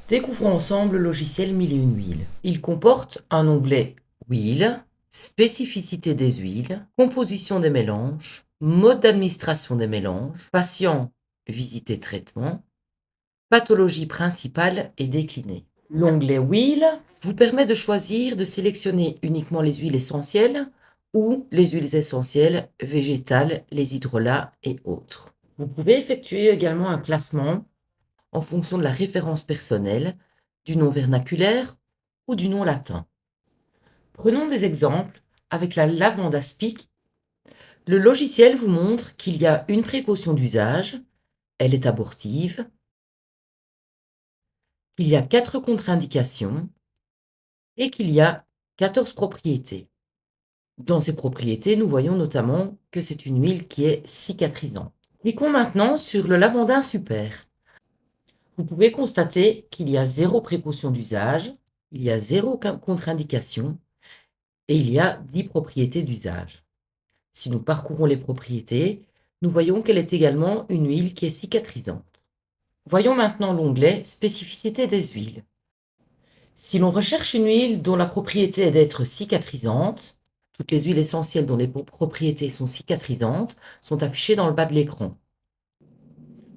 Découvrons ensemble le logiciel Mille et une huiles. Il comporte un onglet Huiles, spécificité des huiles, composition des mélanges, mode d'administration des mélanges, patient, visite et traitement, pathologie principale et déclinée. L'onglet Huiles vous permet de choisir de sélectionner uniquement les huiles essentielles ou les huiles essentielles végétales, les hydrolats et autres. Vous pouvez effectuer également un classement en fonction de la référence personnelle, du nom vernaculaire ou du nom latin. Prenons des exemples avec la lavande aspic. Le logiciel vous montre qu'il y a une précaution d'usage, elle est abortive, qu'il y a 4 contre-indications et qu'il y a 14 propriétés. Dans ces propriétés, nous voyons notamment que c'est une huile qui est cicatrisante. Cliquons maintenant sur le lavandin super. Vous pouvez constater qu'il y a 0 précaution d'usage, il y a 0 contre-indication et il y a 10 propriétés d'usage. Si nous parcourons les propriétés, nous voyons qu'elle est également une huile qui est cicatrisante. Voyons maintenant l'onglet Spécificité des huiles. Si l'on recherche une huile dont la propriété est d'être cicatrisante, toutes les huiles essentielles dont les propriétés sont cicatrisantes sont affichées dans le bas de l'écran.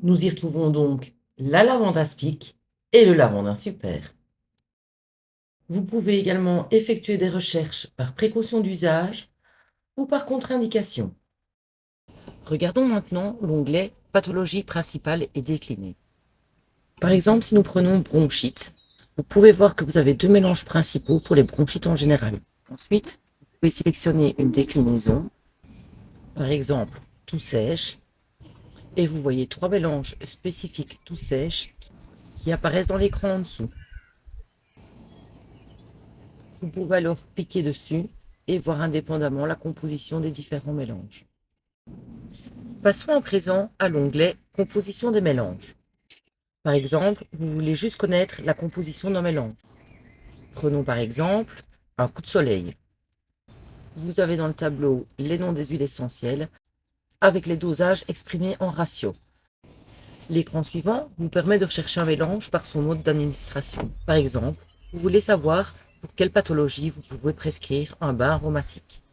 Nous y retrouvons donc la lavande aspic et le lavandin super. Vous pouvez également effectuer des recherches par précaution d'usage ou par contre-indication. Regardons maintenant l'onglet Pathologie principale et déclinée. Par exemple, si nous prenons bronchite, vous pouvez voir que vous avez 2 mélanges principaux pour les bronchites en général. Ensuite, vous pouvez sélectionner une déclinaison, par exemple tout sèche, et vous voyez 3 mélanges spécifiques tout sèche qui apparaissent dans l'écran en dessous. Vous pouvez alors cliquer dessus et voir indépendamment la composition des différents mélanges. Passons à présent à l'onglet Composition des mélanges. Par exemple, vous voulez juste connaître la composition d'un mélange. Prenons par exemple un coup de soleil. Vous avez dans le tableau les noms des huiles essentielles avec les dosages exprimés en ratio. L'écran suivant vous permet de rechercher un mélange par son mode d'administration. Par exemple, vous voulez savoir pour quelle pathologie vous pouvez prescrire un bain aromatique.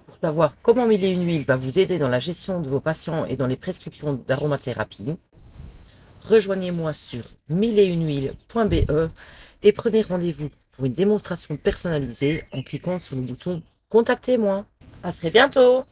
Pour savoir comment Mille et une huiles va vous aider dans la gestion de vos patients et dans les prescriptions d'aromathérapie, rejoignez-moi sur milleetunehuiles.be et prenez rendez-vous pour une démonstration personnalisée en cliquant sur le bouton Contactez-moi. À très bientôt!